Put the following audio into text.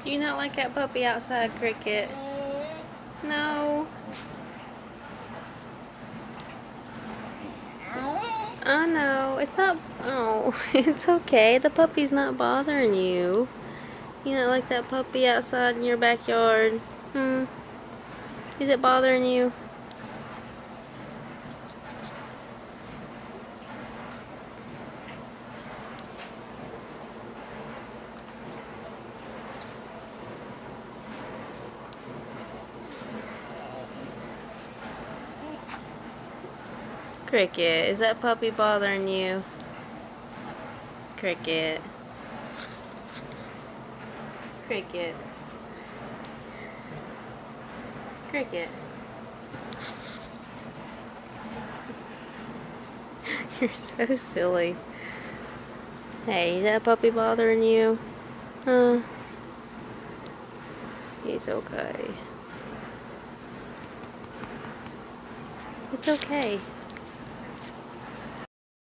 Do you not like that puppy outside, Cricket? No. I know. It's not. Oh, it's okay. The puppy's not bothering you. You not like that puppy outside in your backyard? Hmm? Is it bothering you? Cricket, is that puppy bothering you? Cricket. Cricket. Cricket. You're so silly. Hey, is that puppy bothering you? Huh? He's okay. It's okay.